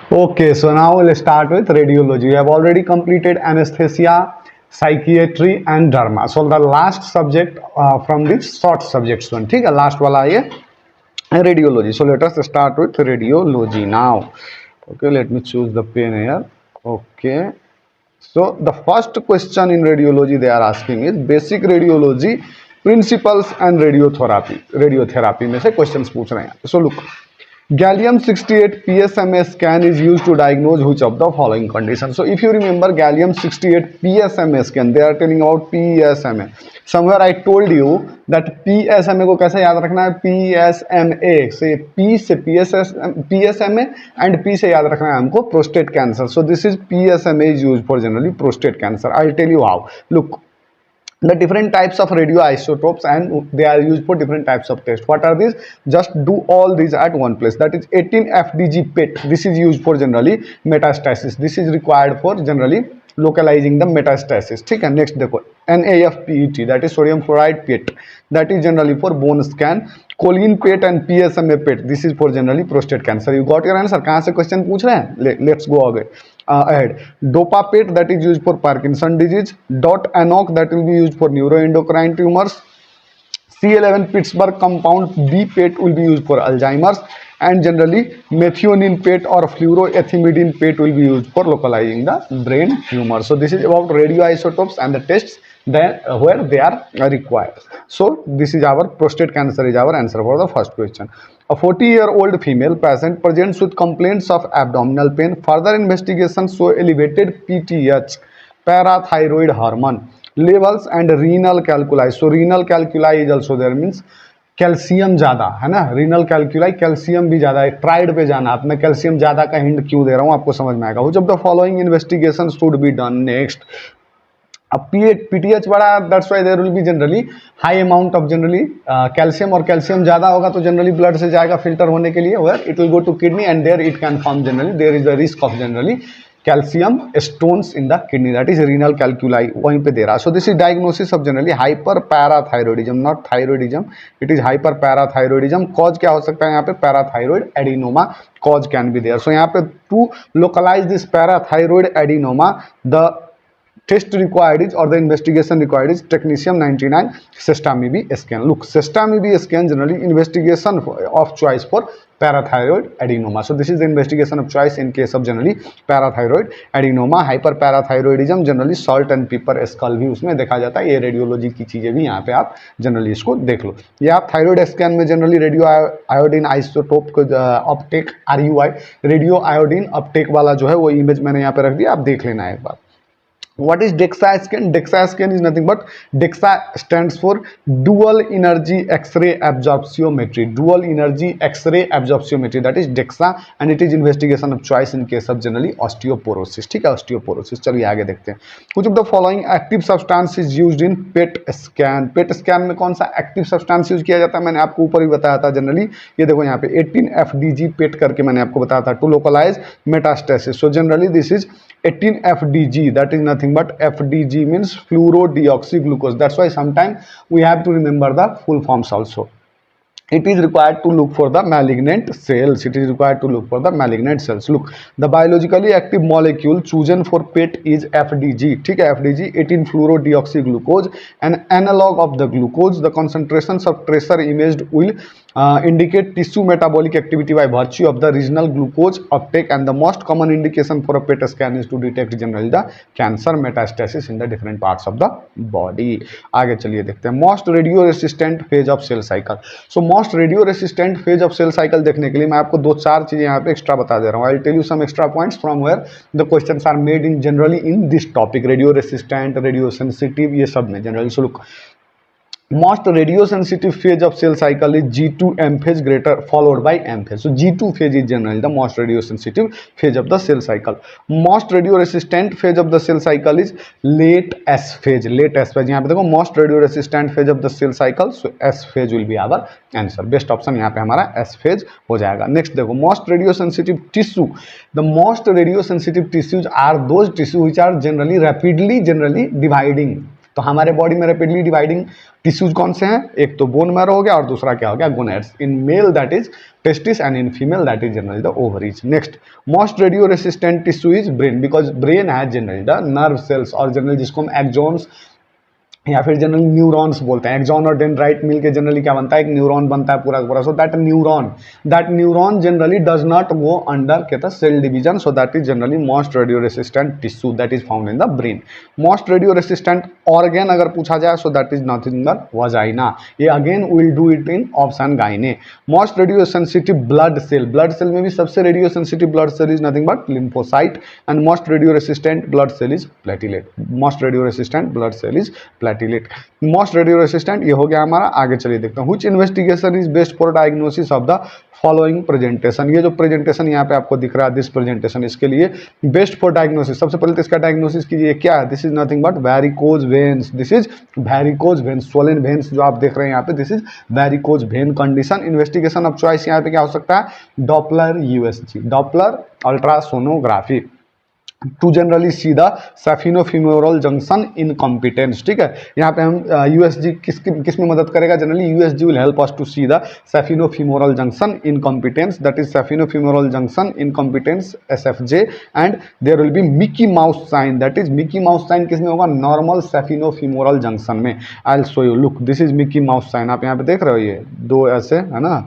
Okay, so now we'll start with radiology. We have already completed anesthesia, psychiatry, and derma. So the last subject from this short subjects one. ठीक है, last वाला ये radiology. So let us start with radiology now. Okay, let me choose the pen here. Okay. So the first question in radiology they are asking is basic radiology principles and radiotherapy. Radiotherapy में से questions पूछ रहे हैं. So look, gallium 68 PSMA scan is used to diagnose which of the following conditions. So if you remember gallium 68 PSMA scan, they are telling about PSMA. Somewhere I told you that PSMA को कैसे याद रखना है, PSMA से P से PSMA and P से याद रखना है हमको prostate cancer. So this is PSMA is used for generally prostate cancer. I'll tell you how. Look, the different types of radioisotopes and they are used for different types of tests. What are these? Just do all these at one place. That is 18 FDG PET. This is used for generally metastasis. This is required for generally localizing the metastasis. ठीक है, next देखो NAFPET, that is sodium fluoride PET, that is generally for bone scan. Choline PET and PSMA PET, this is for generally prostate cancer. You got your answer? कहाँ से question पूछ रहे हैं? Let's go ahead. Dopa PET, that is used for Parkinson disease. Dot ANOC, that will be used for neuroendocrine tumors. C11 Pittsburgh compound B PET will be used for Alzheimer's, and generally methionine PET or fluoroethimidine PET will be used for localizing the brain tumor. So this is about radioisotopes and the tests then where they are required. So this is our prostate cancer is our answer for the first question. A 40-year-old female patient presents with complaints of abdominal pain. Further investigation show elevated PTH, parathyroid hormone levels, and renal calculi. So renal calculi is also there, means calcium ज़्यादा है ना, renal कैल्कुलाई calcium भी ज़्यादा है. Tried पे जाना आप, मैं कैल्शियम ज़्यादा का हिंट क्यों दे रहा हूँ आपको समझ में आएगा. Which of the following investigation should be done next. अब पीटीएच बड़ा, that's why there will be generally high amount of generally calcium, और कैल्शियम ज़्यादा होगा तो जनरली ब्लड से जाएगा फिल्टर होने के लिए, where it will go to kidney and there it can form generally there is the risk of generally calcium stones in the kidney, that is renal calculi वहीं पे दे रहा. So this is diagnosis of generally hyperparathyroidism, not thyroidism, it is hyperparathyroidism. cause क्या हो सकता है यहाँ पे, parathyroid adenoma cause can be there. So यहाँ पे to localize this parathyroid adenoma, the test required is, or the investigation required is, technetium 99 sestamibi scan. Look, sestamibi scan generally investigation of choice for parathyroid adenoma. So this is the investigation of choice in case of generally parathyroid adenoma. hyperparathyroidism generally salt and pepper skull भी उसमें देखा जाता है. ये radiology की चीज़ें भी यहाँ पे आप जनरली इसको देख लो. ये आप थायराइड स्कैन में जनरली रेडियो आयोडीन आइसोटोप को Uptake RUI radio iodine Uptake वाला जो है वो इमेज मैंने यहाँ पे रख दिया, आप देख लेना एक बार. What is DEXA scan? DEXA scan is nothing but DEXA stands for dual energy X-ray absorptiometry. Dual energy X-ray absorptiometry, that is DEXA, and it is investigation of choice in case of generally osteoporosis. ठीक है, osteoporosis. चलिए आगे देखते हैं. Which of the following active substance is used in PET scan? PET scan में कौन सा active substance use किया जाता है? मैंने आपको ऊपर ही बताया था जनरली. ये देखो यहाँ पे 18 FDG PET करके मैंने आपको बताया था, to localize metastasis. So generally this is 18 FDG, that is nothing but FDG means fluorodeoxyglucose. That's why sometimes we have to remember the full forms also. It is required to look for the malignant cells. It is required to look for the malignant cells. Look, the biologically active molecule chosen for PET is FDG. ठीक है, FDG 18 fluorodeoxyglucose, an analog of the glucose. The concentrations of tracer imaged will indicate tissue metabolic activity by virtue of the regional glucose uptake, and the most common indication for a PET scan is to detect generally the cancer metastasis in the different parts of the body. आगे चलिए देखते हैं most radio resistant phase of cell cycle. So most radio resistant phase of cell cycle देखने के लिए मैं आपको दो चार चीजें यहाँ पे एक्स्ट्रा बता दे रहा हूँ. I'll tell you some extra points from where the questions are made in generally in this topic, radio resistant, radio sensitive, ये सब में generally. So look, most radiosensitive phase of cell cycle is G2 M phase greater followed by M phase. So G2 phase is generally the most radiosensitive phase of the cell cycle. Most radioresistant phase of the cell cycle is late S phase. Late S phase यहाँ पे देखो most radioresistant phase of the cell cycle. So S phase will be our answer. Best option यहाँ पे हमारा S phase हो जाएगा. Next देखो most radiosensitive tissue. The most radiosensitive tissues are those tissues which are generally rapidly dividing. तो हमारे body में rapidly dividing tissues कौन से हैं? एक तो बोन मैरो हो गया और दूसरा क्या हो गया? Gonads. In male that is testis and in female that is generally the ovaries. Next, most radio resistant tissue is brain, because brain has generally the nerve cells, और जनरली जिसको हम एक्सॉन्स या फिर जनरली न्यूरॉन्स बोलते हैं। Axon और dendrite मिलके जनरली क्या बनता है? एक न्यूरॉन बनता है पूरा का पूरा। So that neuron generally does not go under कहता cell division, so that is generally most radio resistant tissue that is found in the brain. Most radio resistant organ अगर पूछा जाए, so that is nothing but vagina. ये again will do it in option gyne. Most radio sensitive blood cell में भी सबसे radio sensitive blood cell is nothing but lymphocyte, and most radio resistant blood cell is platelet. Most radio resistant blood cell is platelet. Most radio resistant ये हो गया हमारा। आगे चलिए देखते हैं, which investigation is best for diagnosis of the following presentation. ये जो प्रेजेंटेशन यहाँ पे आपको दिख रहा है, दिस प्रेजेंटेशन, इसके लिए बेस्ट फॉर डायग्नोसिस, सबसे पहले तो इसका डायग्नोसिस कीजिए। क्या है? This is nothing but varicose veins. This is varicose veins, swollen veins जो आप देख रहे हैं यहाँ पे, this is varicose vein condition. Investigation of choice यहाँ पे क्या हो सकता है? Doppler USG, Doppler ultrasonography, to generally see the saphenofemoral junction incompetence. ठीक है, यहाँ पे हम यूएसजी किस में मदद करेगा? Generally USG will help us to see the saphenofemoral junction incompetence, that is saphenofemoral junction incompetence SFJ, and there will be Mickey Mouse sign, that is Mickey Mouse sign किस में होगा? नॉर्मल सैफिनोफिमोरल जंक्शन में। I will show you, look this is Mickey Mouse sign, आप यहाँ पे देख रहे हो, ये दो ऐसे है ना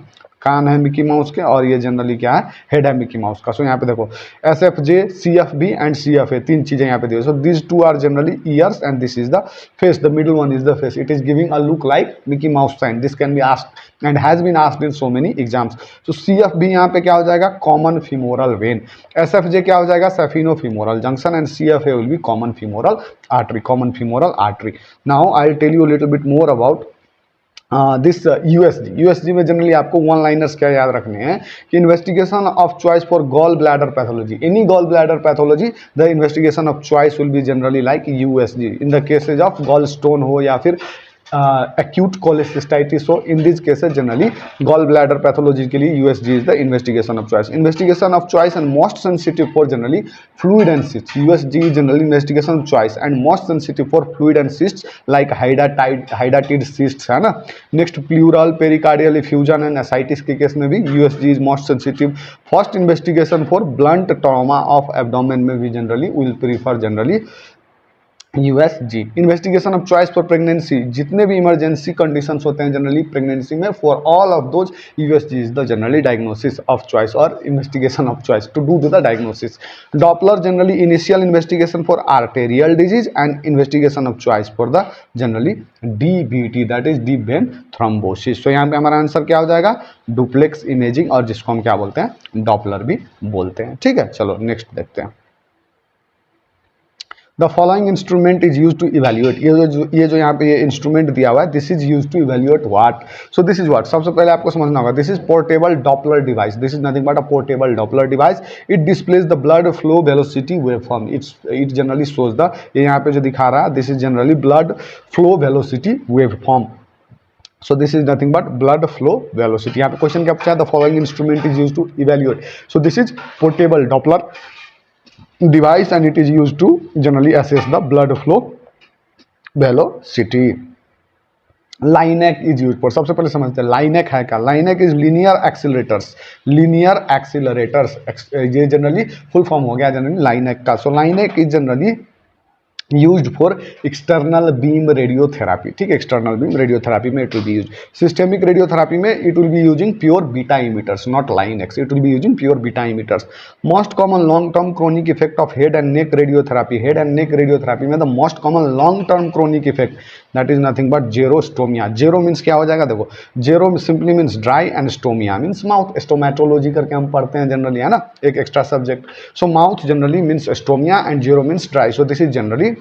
कान है मिकी माउस के, और ये जनरली क्या है? हेड है मिकी माउस का। सो यहाँ पे देखो S F J, C F B and C F A, तीन चीजें यहाँ पे दी। So this two are generally ears and this is the face, the middle one is the face. It is giving a look like Mickey Mouse sign. This can be asked and has been asked in so many exams. So C F B यहाँ पे क्या हो जाएगा? Common femoral vein. S F J क्या हो जाएगा? Saphenofemoral junction, and C F A will be common femoral artery, common femoral artery. Now I will tell you little bit more about this USG में generally आपको one liners क्या याद रखने हैं कि investigation of choice for gall bladder pathology, any gall bladder pathology, the investigation of choice will be generally like USG in the cases of gall stone हो या फिर acute cholecystitis. So in these cases generally gallbladder pathology के लिए USG is the investigation of choice. Investigation of choice and most sensitive for generally fluid and cysts. USG is generally investigation of choice and most sensitive for fluid and cysts like hydatid cysts है ना. Next pleural pericardial effusion and ascites के case में भी USG is most sensitive. First investigation for blunt trauma of abdomen में भी generally will prefer generally USG. Investigation of choice for pregnancy, जितने भी emergency conditions होते हैं जनरली प्रेगनेंसी में, for all of those USG is the generally diagnosis of choice और investigation of choice to do the diagnosis. Doppler generally initial investigation for arterial disease and investigation of choice for the generally DVT that is deep vein thrombosis. तो यहाँ पे हमारा answer क्या हो जाएगा? Duplex imaging, और जिसको हम क्या बोलते हैं? डॉपलर भी बोलते हैं. ठीक है, चलो नेक्स्ट देखते हैं. The following instrument is used to evaluate. ये जो यहाँ पे ये इंस्ट्रूमेंट दिया हुआ है, this is used to evaluate what? So this is what? सबसे पहले आपको समझना होगा, this is portable Doppler device. This is nothing but a portable Doppler device. It displays the blood flow velocity waveform. It generally shows the, ये यहाँ पे जो दिखा रहा है, this is generally blood flow velocity waveform. So this is nothing but blood flow velocity. यहाँ पे question क्या पूछा है? The following instrument is used to evaluate. So this is portable Doppler device and it is used to generally assess the blood flow velocity. Linac is use for, सबसे पहले समझते हैं linac है क्या. Linac is linear accelerators. Linear accelerators ये generally full form हो गया generally linac का. So linac is generally used for external beam radiotherapy. ठीक है, external beam radiotherapy में it will be used. Systemic radiotherapy में it will be using pure beta emitters, not Line-X. It will be using pure beta emitters. Most common long-term chronic effect of head and neck radiotherapy. Head and neck radiotherapy में the most common long-term chronic effect that is nothing but gerostomia. Gero means क्या हो जाएगा? देखो, gero simply means dry and stomia means mouth. Stomatology करके हम पढ़ते हैं generally, है ना, एक extra subject. So mouth generally means stomia and gero means dry. So this is generally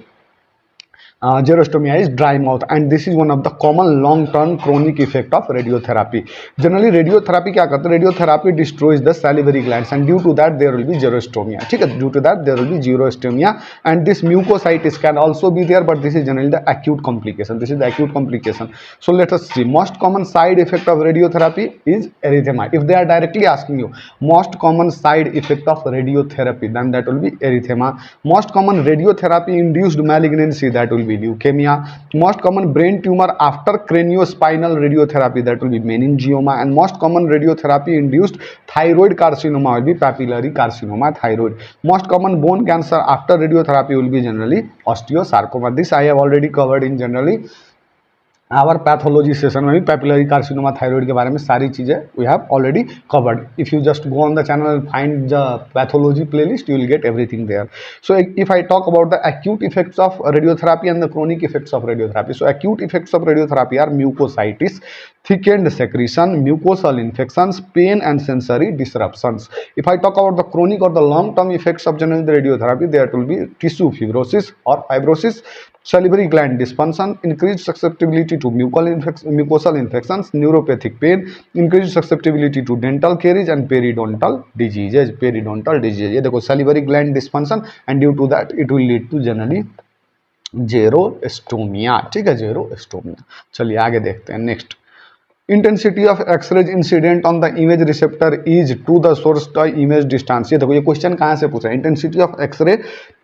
Xerostomia is dry mouth and this is one of the common long-term chronic effect of radiotherapy. Generally radiotherapy क्या करता है? Radiotherapy destroys the salivary glands and due to that there will be xerostomia. ठीक है, due to that there will be xerostomia and this mucositis can also be there, but this is generally the acute complication. This is the acute complication. So let us see. Most common side effect of radiotherapy is erythema. If they are directly asking you most common side effect of radiotherapy, then that will be erythema. Most common radiotherapy induced malignancy, that will be be leukemia. Most common brain tumor after craniospinal radiotherapy, that will be meningioma. And most common radiotherapy induced thyroid carcinoma will be papillary carcinoma thyroid. Most common bone cancer after radiotherapy will be generally osteosarcoma. This I have already covered in generally our pathology session में भी papillary carcinoma thyroid के बारे में सारी चीज़ें we have already covered. If you just go on the channel and find the pathology playlist, you will get everything there. So if I talk about the acute effects of radiotherapy and the chronic effects of radiotherapy. So acute effects of radiotherapy are mucositis, thickened secretion, mucosal infections, pain and sensory disruptions. If I talk about the chronic or the long term effects of general radiotherapy, there will be tissue fibrosis or fibrosis, salivary gland dysfunction, increased susceptibility to mucosal infections, neuropathic pain, increased susceptibility to dental caries and periodontal diseases. ये देखो salivary gland dysfunction and due to that it will lead to generally xerostomia. ठीक है, xerostomia. चलिए आगे देखते हैं. Next, intensity of X ray incident on the image receptor is to the source the image distance. ये देखो ये क्वेश्चन कहाँ से पूछा है. Intensity of X ray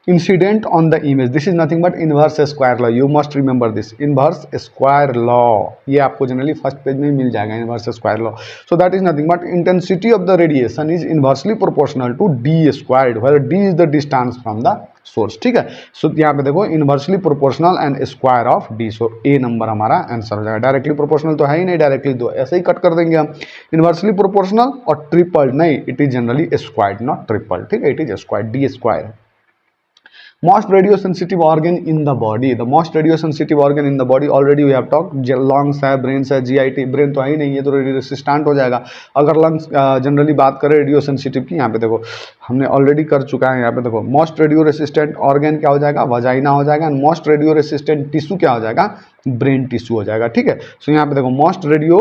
incident on the image, this is nothing but inverse square law. You must remember this inverse square law. ये आपको generally first page में मिल जाएगा, inverse square law. So that is nothing but intensity of the radiation is inversely proportional to D squared, where D is the distance from the source. ठीक है, so यहाँ पे देखो inversely proportional and square of D. So A number हमारा answer हो जाएगा. Directly proportional तो है ही नहीं, डायरेक्टली दो ऐसे ही कट कर देंगे हम. इनवर्सली प्रोपोर्शनल और ट्रिपल नहीं, it is generally squared not triple. ठीक है, it is squared, D square. Most radiosensitive organ in the body, the most radiosensitive organ in the body already we have talked. lungs है, brains है, GIT. brain तो है ही नहीं, ये तो रेडियोरेसिस्टेंट हो जाएगा. अगर lungs जनरली बात करें रेडियोसेंसिटिव की, यहाँ पे देखो हमने ऑलरेडी कर चुका है. यहाँ पे देखो मोस्ट रेडियो रेसिस्टेंट ऑर्गन क्या हो जाएगा, वजाइना हो जाएगा. And most radio resistant tissue क्या हो जाएगा, ब्रेन टिश्यू हो जाएगा. ठीक है, सो यहाँ पे देखो मोस्ट रेडियो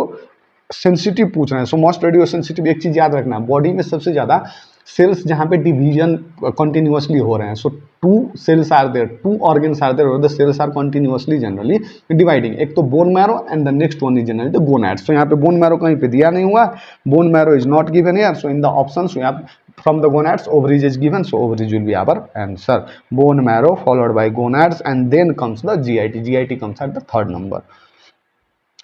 सेंसिटिव पूछ रहे हैं. सो मोस्ट रेडियो सेंसिटिव, एक चीज याद रखना, बॉडी में सबसे ज्यादा सेल्स जहाँ पे डिवीजन कंटिन्यूअसली हो रहे हैं. So two cells are there, two organs are there, the cells are continuously generally dividing. एक तो bone marrow and the next one is generally the gonads. So यहाँ पे बोन मैरो कहीं पे दिया नहीं हुआ, bone marrow is not given here. So in the options we have from the gonads ovaries is given, so ovaries will be our answer. Bone marrow followed by gonads and then comes the GIT comes at the third number.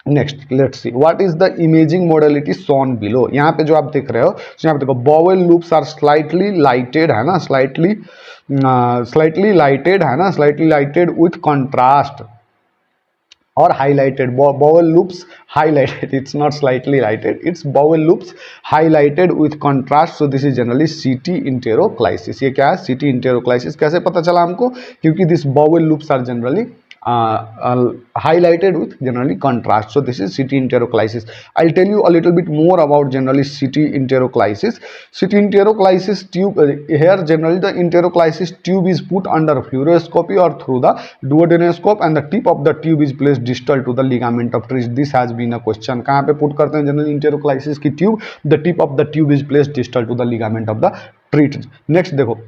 Next let's see what is the imaging modality shown below. यहाँ पे जो आप देख रहे हो, यहाँ पे देखो bowel loops are slightly lighted है ना, स्लाइटली लाइटेड है ना, स्लाइटली लाइटेड विथ कंट्रास्ट और highlighted. Bowel loops highlighted, it's not slightly lighted, it's bowel loops highlighted with contrast. So this is generally CT enteroclysis. ये क्या है, CT enteroclysis. कैसे पता चला हमको, क्योंकि this bowel loops are generally highlighted with generally contrast. So this is CT enteroclysis. I'll tell you a little bit more about generally CT enteroclysis. CT enteroclysis tube, here generally the enteroclysis tube is put under fluoroscopy or through the duodenoscope and the tip of the tube is placed distal to the ligament of Treach. This has been a question. कहाँ पे put करते हैं generally enteroclysis की tube? The tip of the tube is placed distal to the ligament of the Treach. Next देखो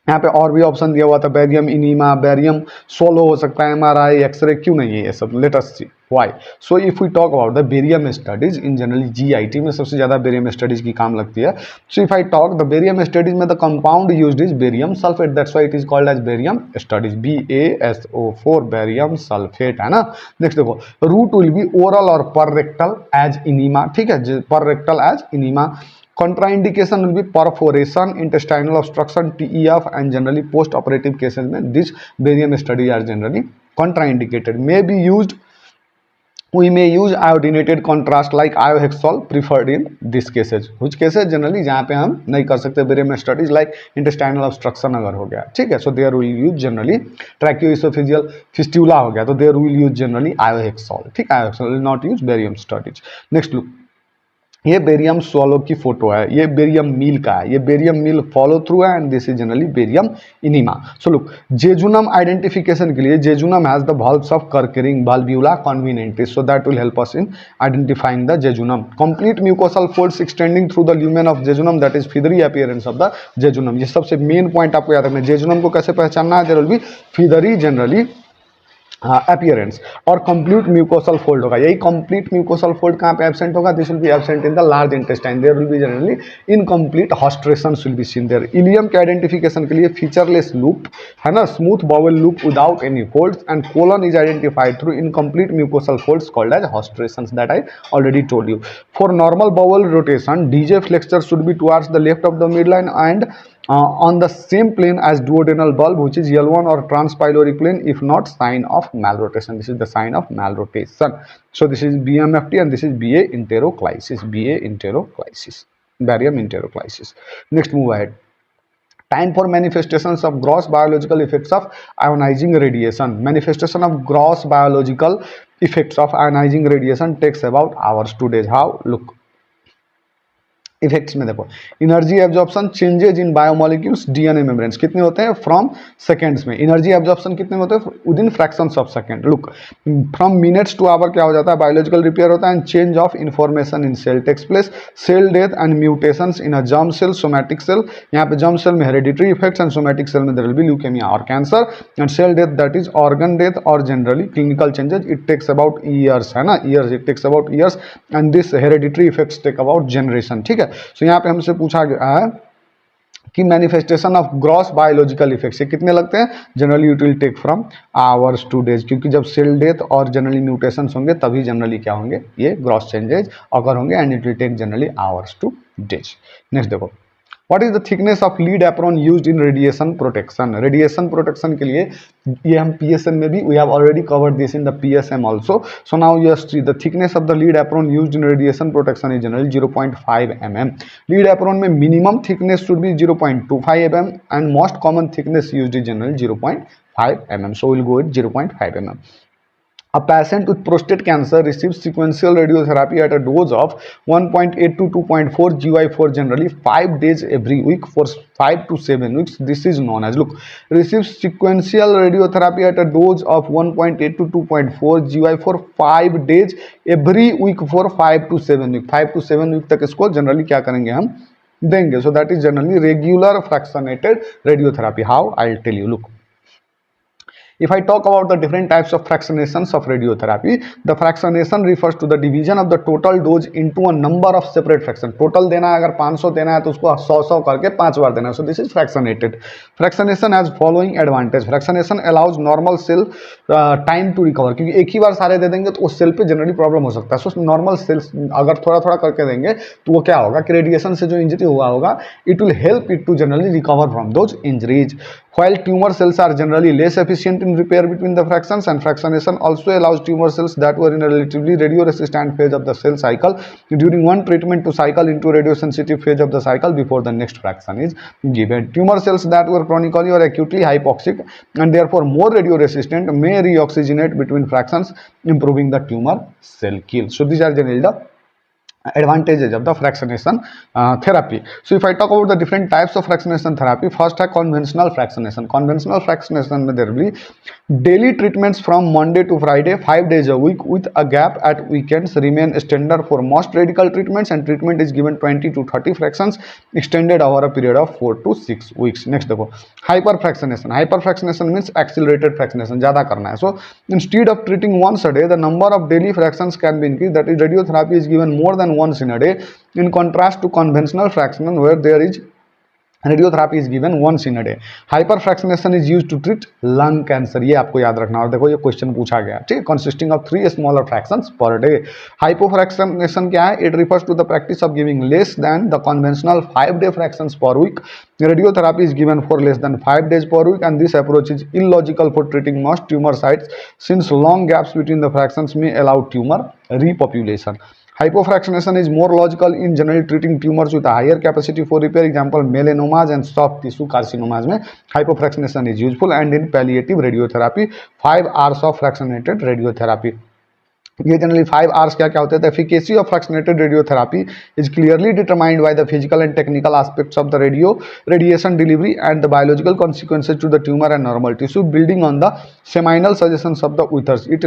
यहाँ पे और भी ऑप्शन दिया हुआ था, बैरियम इनीमा, बैरियम सोलो हो सकता है, MRI, एक्सरे, क्यों नहीं है ये सब, let us see why. So if we talk about the barium studies in generally GIT में सबसे ज्यादा बेरियम स्टडीज की काम लगती है. So if I talk the barium studies में the compound used is barium sulphate, that's why it is called as barium studies, BaSO4 barium sulphate है ना. नेक्स्ट देखो रूट विल बी ओरल और पर रेक्टल एज इनीमा. ठीक है, पर rectal as enema. Contraindication will be perforation, intestinal obstruction, TEF, and generally post-operative cases में this barium studies are generally contraindicated. We may use iodinated contrast like iohexol preferred in these cases. Which cases generally जहाँ पे हम नहीं कर सकते barium studies like intestinal obstruction अगर हो गया, ठीक है, so there will use generally tracheoesophageal fistula हो गया, तो there will use generally iohexol. ठीक है, iohexol will not use barium studies. Next look, ये बेरियम स्वॉलो की फोटो है, ये बेरियम मील का है, ये बेरियम मील फॉलो थ्रू है and this is generally barium enema. So look, jejunum identification के लिए jejunum has the valves of Kerckring valvula convenientis, so that will help us in identifying the jejunum. Complete mucosal folds extending through the lumen of jejunum, that is feathery appearance of the jejunum. ये सबसे main point आपको याद रखना है. Jejunum को कैसे पहचानना है, there will be feathery generally appearance, और कंप्लीट म्यूकोसल फोल्ड होगा। यही कंप्लीट म्यूकोसल फोल्ड कहाँ पे एब्सेंट होगा? This will be absent in the large intestine, there will be generally incomplete haustrations will be seen there. Ileum के identification के लिए featureless loop है ना, smooth bowel loop without any folds, and colon is identified through incomplete mucosal folds called as haustrations, that I already told you. For normal bowel rotation DJ flexure should be towards the left of the midline and on the same plane as duodenal bulb, which is L1 or transpyloric plane, if not sign of malrotation. This is the sign of malrotation. So this is BMFT and this is BA enteroclysis. BA enteroclysis, barium enteroclysis. Next, move ahead. Time for manifestations of gross biological effects of ionizing radiation. Manifestation of gross biological effects of ionizing radiation takes about hours to days. How? Look, effects में देखो, energy absorption changes in biomolecules DNA membranes कितने होते हैं? From seconds में। Energy absorption कितने होते हैं? Within fractions of second. Look, from minutes to hour क्या हो जाता है? बायोलॉजिकल रिपेयर होता है and change of information in cell takes place. Cell death and mutations in a germ cell, somatic cell. यहाँ पे जर्म सेल में hereditary effects and somatic cell में देयर विल बी ल्यूकेमिया और cancer. And cell death that is organ death और generally clinical changes, it takes about years, है ना, years, it takes about years and this hereditary effects take about generation. ठीक है, so यहाँ पे हमसे पूछा गया है कि manifestation of gross biological effects ये कितने लगते हैं? Generally it will take from hours to days, क्योंकि जब सेल डेथ और जनरली म्यूटेशंस होंगे तभी जनरली क्या होंगे? ये ग्रॉस चेंजेज अगर होंगे and it will take generally hours to days. Next देखो, What is the thickness of lead apron used in radiation protection? Radiation protection के लिए ये हम PSM में भी we have already covered this in the PSM also. So now you see the thickness of the lead apron used in radiation protection is generally 0.5 mm. Lead apron में minimum thickness should be 0.25 mm and most common thickness used is generally 0.5 mm. So we'll go with 0.5 mm. A patient with prostate cancer receives sequential radiotherapy at a dose of 1.8 to 2.4 GY4 generally 5 days every week for 5 to 7 weeks. This is known as, look, receives sequential radiotherapy at a dose of 1.8 to 2.4 GY for 5 days every week for 5 to 7 weeks. 5 to 7 week तक इसको generally क्या करेंगे? हम देंगे. So that is generally regular fractionated radiotherapy. How? I'll tell you. Look, if I talk about the different types of fractionations of radiotherapy, the fractionation refers to the division of the total dose into a number of separate fractions. Total देना है, अगर 500 देना है तो उसको 100 करके 5 बार देना है. So this is fractionated. Fractionation has following advantage. Fractionation allows normal cell time to recover, क्योंकि एक ही बार सारे दे देंगे तो उस सेल पे जनरली प्रॉब्लम हो सकता है. सो नॉर्मल सेल्स अगर थोड़ा थोड़ा करके देंगे तो वो क्या होगा कि रेडिएशन से जो इंजरी हुआ होगा, it will help it to generally recover from those injuries. While tumor cells are generally less efficient in repair between the fractions, and fractionation also allows tumor cells that were in a relatively radioresistant phase of the cell cycle during one treatment to cycle into radiosensitive phase of the cycle before the next fraction is given. Tumor cells that were chronically or acutely hypoxic and therefore more radioresistant may reoxygenate between fractions, improving the tumor cell kill. So these are generally the advantages of the fractionation therapy. So if I talk about the different types of fractionation therapy, first है conventional fractionation. Conventional fractionation में there will be daily treatments from Monday to Friday 5 days a week with a gap at weekends remain standard for most radical treatments, and treatment is given 20 to 30 fractions extended over a period of 4 to 6 weeks. Next देखो, hyperfractionation. Hyperfractionation means accelerated fractionation, ज़्यादा करना है. So instead of treating once a day, the number of daily fractions can be increased. That is, radiotherapy is given more than once in a day, in contrast to conventional fractionation where there is radiotherapy is given once in a day. Hyperfractionation is used to treat lung cancer. ये आपको याद रखना. और देखो ये question पूछा गया, ठीक है, consisting of 3 smaller fractions per day. Hypofractionation क्या है? It refers to the practice of giving less than the conventional 5-day fractions per week. Radiotherapy is given for less than 5 days per week, and this approach is illogical for treating most tumor sites since long gaps between the fractions may allow tumor repopulation. Hypofractionation is more logical in generally treating tumors with a higher capacity for repair. Example, melanomas and soft tissue carcinomas में hypofractionation is useful, and in palliative radiotherapy 5 hours of fractionated radiotherapy. ये generally 5 hours क्या क्या होते हैं? Efficacy of fractionated radiotherapy is clearly determined by the physical and technical aspects of the radiation delivery and the biological consequences to the tumour and normal tissue building on the seminal suggestions of the ethers. It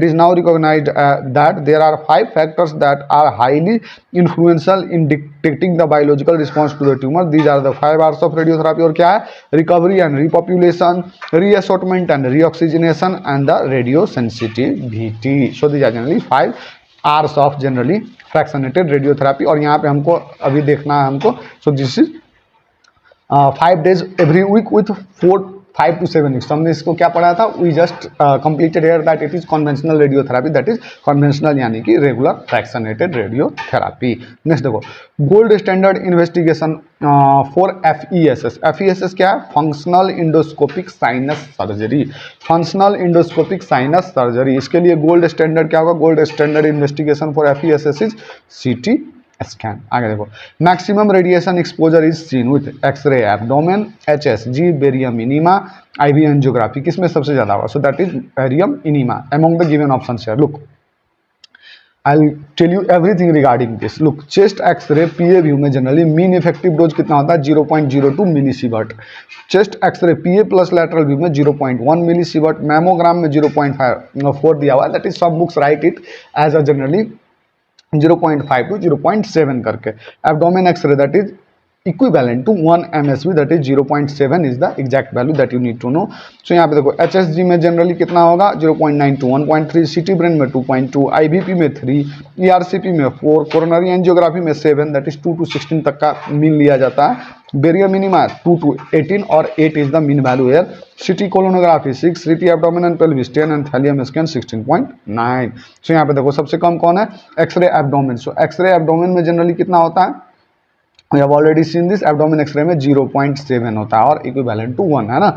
is now recognized that there are 5 factors that are highly influential in dictating the biological response to the tumor. These are the 5 hours of radiotherapy. और क्या है? Recovery and repopulation, reassortment and reoxygenation, and the radiosensitivity. So these are generally 5 hours of generally fractionated radiotherapy. और यहाँ पे हमको अभी देखना है हमको. So this is 5 days every week with 5 to 7 weeks. हमने इसको क्या पढ़ा था? We just completed here that it is conventional radiotherapy, that is conventional यानी कि regular fractionated radiotherapy. Next देखो, gold standard investigation for FESS. FESS क्या है? Functional endoscopic sinus surgery. Functional endoscopic sinus surgery. इसके लिए gold standard क्या होगा? Gold standard investigation for FESS is CT scan. आगे देखो, maximum radiation exposure is seen with x-ray abdomen, HSG, barium enema, IV angiography. किसमें सबसे ज्यादा होगा? So that is barium enema among the given options here. Look, I will tell you everything regarding this. Look, chest x-ray PA view में generally mean effective dose कितना होता है? 0.02 millisievert. Chest x-ray PA plus lateral view में 0.1 millisievert. Mammogram में 0.4 दिया हुआ है. That is सब books write it as a generally 0.5 to 0.7 करके. Abdomen x-ray that is equivalent to 1 MSV, that is 0.7 is the exact value that you need to know. So यहाँ पे देखो, HSG में जनरली कितना होगा? 0.9 to 1.3, सिटी ब्रेन में 2.2, IVP में 3, ERCP में 4, कोरोनरी एंजियोग्राफी में 7, दैट इज 2 to 16 तक का मीन लिया जाता है. बेरियम मिनिमा 2 to 18 और 8 is the mean value here. CT colonography 6, CT abdomen and pelvis 10 and thallium scan 16.9. So यहाँ पे देखो, सबसे कम कौन है? X-ray abdomen. So x-ray abdomen में जनरली कितना होता है? We have already seen this. Abdomen x-ray में 0.7 होता है और इक्विवेलेंट टू 1 है ना.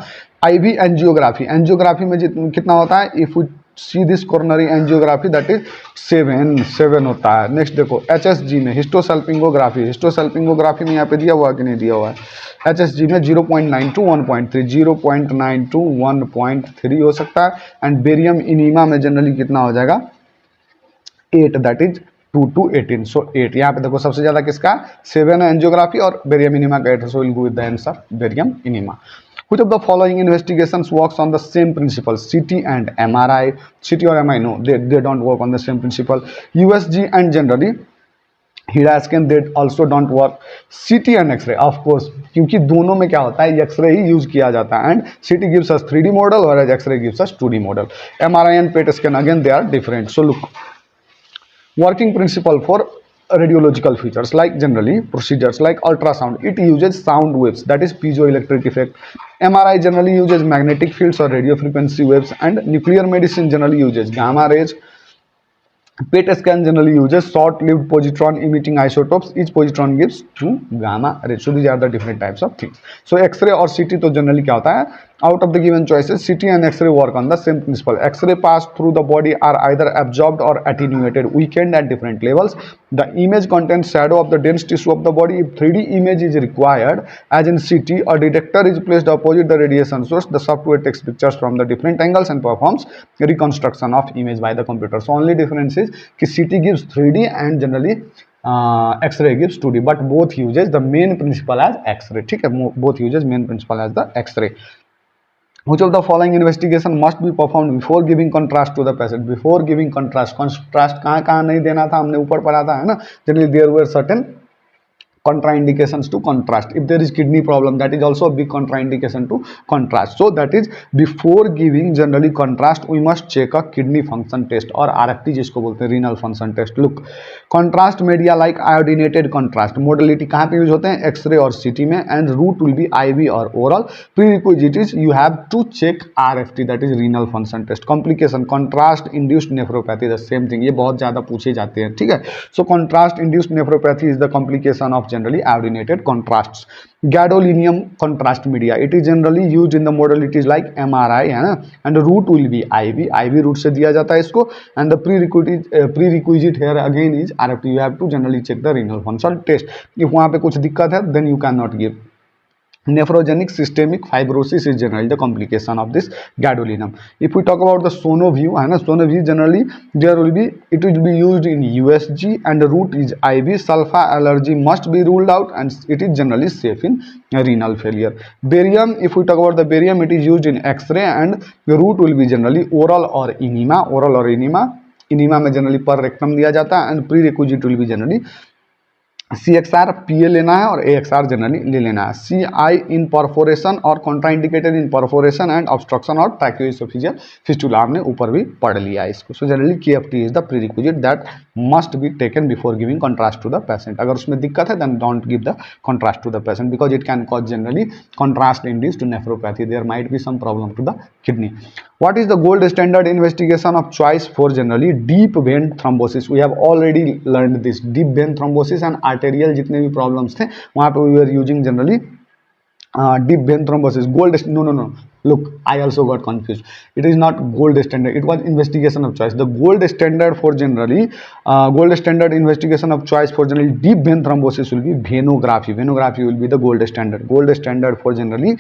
IV एंजियोग्राफी, एंजियोग्राफी में कितना होता है? If we see this coronary angiography that is 7 होता है. नेक्स्ट देखो, HSG में हिस्टोसल्पिंगोग्राफी. हिस्टोसल्पिंगोग्राफी में यहाँ पे दिया हुआ कि नहीं दिया हुआ है? HSG में 0.9 to 1.3, 0.9 to 1.3 हो सकता है. एंड बेरियम इनीमा में जनरली कितना हो जाएगा? 8, दैट इज 2 to 18. सो 8. यहाँ पे देखो, सबसे ज्यादा किसका? 7 एंजियोग्राफी और बेरियम इनीमा का 8. So will go with the answer barium enema. Which of the following investigations works on the same principle? CT and MRI. CT or MRI, no, they don't work on the same principle. USG and generally HIRA scan, they also don't work. CT and X-ray, of course, क्योंकि दोनों में क्या होता है? X-ray ही use किया जाता है. And CT gives us 3D model whereas X-ray gives us 2D model. MRI and PET scan again they are different. So look, working principle for radiological features like generally procedures like ultrasound, it uses sound waves, that is piezoelectric effect. MRI generally uses magnetic fields or radio frequency waves, and nuclear medicine generally uses gamma rays. PET scan generally uses short-lived positron emitting isotopes. Each positron gives 2 gamma rays. So these are the different types of things. So X-ray और CT तो generally क्या होता है? Out of the given choices, CT and X-ray work on the same principle. X-ray pass through the body are either absorbed or attenuated, weakened at different levels. The image contains shadow of the dense tissue of the body. If 3D image is required, as in CT, a detector is placed opposite the radiation source. The software takes pictures from the different angles and performs reconstruction of image by the computer. So only difference is कि CT gives 3D and generally X-ray gives 2D, but both uses the main principle as X-ray. ठीक है, both uses main principle as the X-ray. Which of the following investigation must be performed before giving contrast to the patient? Before giving contrast कहाँ नहीं देना था? हमने ऊपर पढ़ा था, है ना. Generally there were certain contraindications to contrast. If there is kidney problem, that is also a big contraindication to contrast. So that is before giving generally contrast, we must check a kidney function test or RFT जिसको बोलते हैं, renal function test. Look, contrast media like iodinated contrast modality कहाँ पे use होते हैं? X-ray और CT में. And route will be IV or oral. Prerequisite is you have to check RFT, that is renal function test. Complication, contrast induced nephropathy, the same thing. ये बहुत ज़्यादा पूछे जाते हैं, ठीक है. So contrast induced nephropathy is the complication of generally iodinated contrasts. Gadolinium contrast media, it is generally used in the modalities like MRI, है ना. And the route will be IV route से दिया जाता है इसको. And the prerequisite here again is RFT. You have to generally check the renal function test. If वहाँ पे कुछ दिक्कत है then you cannot give. Nephrogenic systemic fibrosis is generally the complication of this gadolinium. If we talk about the sonoview, है ना, sonoview generally there will be, it will be used in USG and the route is IV. Sulfa allergy must be ruled out and it is generally safe in renal failure. Barium, if we talk about the barium, it is used in X-ray and the route will be generally oral or enema. Oral or enema, enema में generally per rectum दिया जाता है and prerequisite will be generally CXR PA लेना है और AXR generally ले लेना है. CI इन परफोरेशन और contraindicated in perforation and obstruction और ट्रैकियोइसोफेजियल फिस्टुला. आपने ऊपर भी पढ़ लिया है इसको. So generally KFT is the prerequisite that must be taken before giving contrast to the patient. अगर उसमें दिक्कत है then don't give the contrast to the patient because it can cause generally contrast induced nephropathy. There might be some problem to the kidney. What is the gold standard investigation of choice for generally deep vein thrombosis? We have already learned this. Deep vein thrombosis and arterial जितने भी problems थे वहाँ पे we were using generally deep vein thrombosis. Gold, no. Look, I also got confused. It is not gold standard. It was investigation of choice. The gold standard for generally, gold standard investigation of choice for generally deep vein thrombosis will be venography. Venography will be the gold standard. Gold standard for generally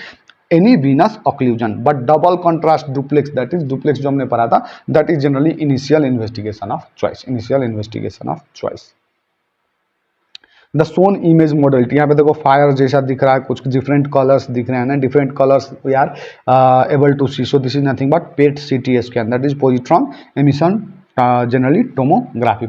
any venous occlusion, but double contrast duplex, that is duplex जो हमने पढ़ा था, that is generally initial investigation of choice. Initial investigation of choice. The shown image modality, यहाँ पे देखो fire जैसा दिख रहा है, कुछ डिफरेंट कलर्स दिख रहे हैं ना, different colours we are able to see. So this is nothing but PET CT scan, that is positron emission generally tomography.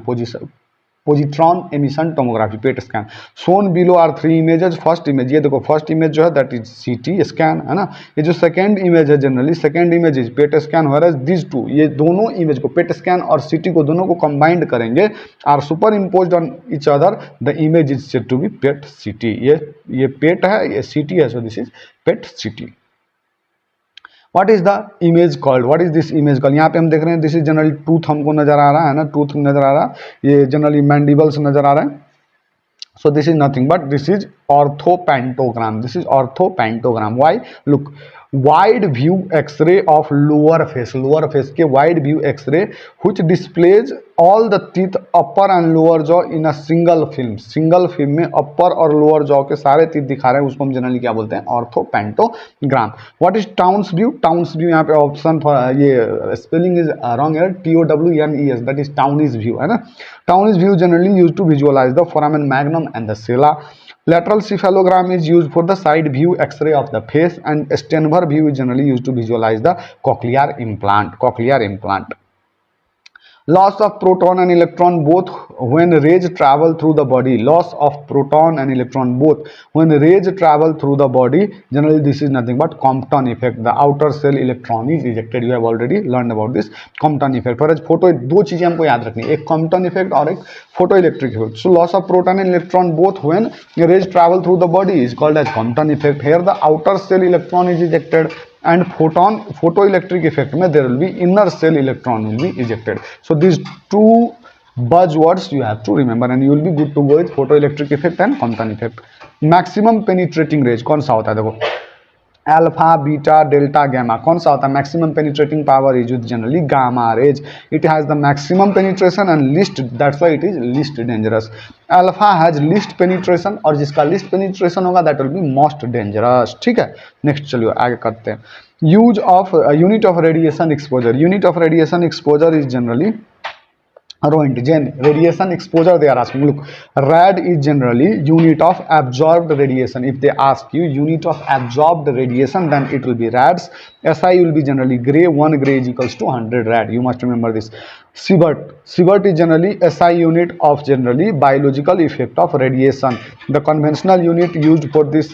Positron emission tomography PET scan. Shown below are 3 images. First image, ये देखो first image जो है that is CT scan है ना. ये जो second image है generally second image is PET scan. Whereas this two, ये दोनों इमेज को पेट स्कैन और CT को दोनों को कंबाइंड करेंगे are superimposed on each other. The image is said to be PET CT. ये पेट है, ये CT है, so this is PET CT. What is the image called? What is this image called? यहाँ पे हम देख रहे हैं दिस इज जनरली टूथ हमको नजर आ रहा है ना, टूथ नजर आ रहा है, ये जनरली मैंडिबल्स नजर आ रहा है. So this is nothing but this is orthopantogram. This is orthopantogram. Why? Look, wide view X-ray of lower face के wide view X-ray which displays all the teeth upper and lower jaw in a single film में upper और lower jaw के सारे teeth दिखा रहे हैं, उसको हम जनरली क्या बोलते हैं? ऑर्थोपेंटोग्राम. What is Townes view? Townes view यहाँ पे ऑप्शन ये स्पेलिंग इज रॉन्ग है, TOWNES, that is Townes view है ना. Townes view generally used to visualize the foramen magnum and the sella. Lateral cephalogram is used for the side view X-ray of the face and Stenver view is generally used to visualize the cochlear implant. Loss of proton and electron both when rays travel through the body. Loss of proton and electron both when rays travel through the body. Generally, this is nothing but Compton effect. The outer cell electron is ejected. You have already learned about this Compton effect. For photo, दो चीजें हमको याद रखनी है, एक Compton effect और एक photoelectric effect. So, loss of proton and electron both when rays travel through the body is called as Compton effect. Here, the outer cell electron is ejected. And photoelectric effect में there will be inner cell electron will be ejected. So these two buzzwords you have to remember and you will be good to go with photoelectric effect and Compton effect. Maximum penetrating range कौन सा होता है? देखो alpha beta delta gamma कौन सा होता है? Maximum penetrating power is generally gamma rays. It has the maximum penetration and list, that's why it is list dangerous. Alpha has list penetration और जिसका लिस्ट पेनिट्रेशन होगा that will be most dangerous. ठीक है, next चलिए आगे करते हैं. Use of unit of radiation exposure. Unit of radiation exposure is generally Roentgen radiation exposure they are asking. Look, rad is generally unit of absorbed radiation. If they ask you unit of absorbed radiation, then it will be rads. SI will be generally gray. 1 gray is equals to 100 rad. You must remember this. Sievert is generally SI unit of generally biological effect of radiation. The conventional unit used for this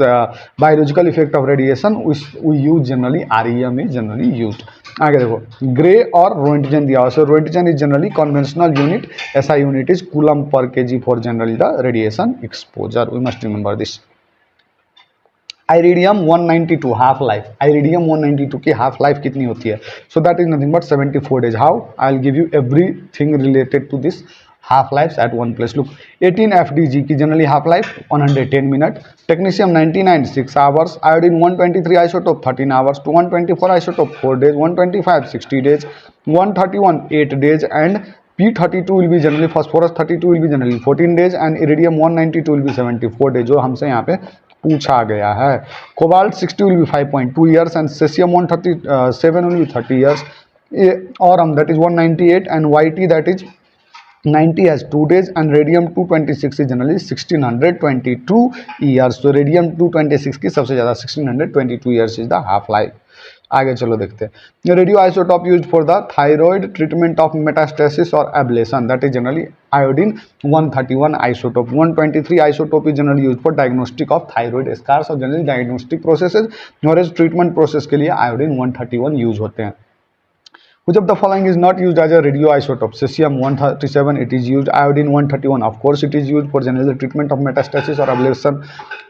biological effect of radiation we use generally REM is generally used. आगे देखो grey और roentgen दिया हुआ. So roentgen is generally conventional unit. SI unit is coulomb per kg for generally the radiation exposure. We must remember this. Iridium 192 half life. Iridium 192 की half life कितनी होती है? So that is nothing but 74 days. How? I will give you everything related to this half lives at one place. Look, 18 FDG की generally half life 110 minute. Technetium 99 6 hours. Iodine 123 isotope 13 hours. 224 isotope 4 days. 125 60 days. 131 8 days and P32 will be generally phosphorus 32 will be generally 14 days and iridium 192 will be 74 days. जो हमसे यहाँ पे पूछा गया है। Cobalt 60 will be 5.2 years and cesium 137 will be 30 years. Aurum that is 198 and YT that is 90 has 2 days and radium 226 is generally 1622 years. So radium 226 की सबसे ज़्यादा 1622 years is the half life. आगे चलो देखते हैं। Radio isotope use for the thyroid treatment of metastasis और ablation that is generally iodine 131 isotope. 123 isotope is generally use for diagnostic of thyroid scars और generally diagnostic processes और इस treatment process के लिए आयोडीन 131 यूज होते हैं। Which of the following is not used as a radioisotope? Cesium 137 it is used. Iodine 131 of course it is used for general treatment of metastasis or ablation.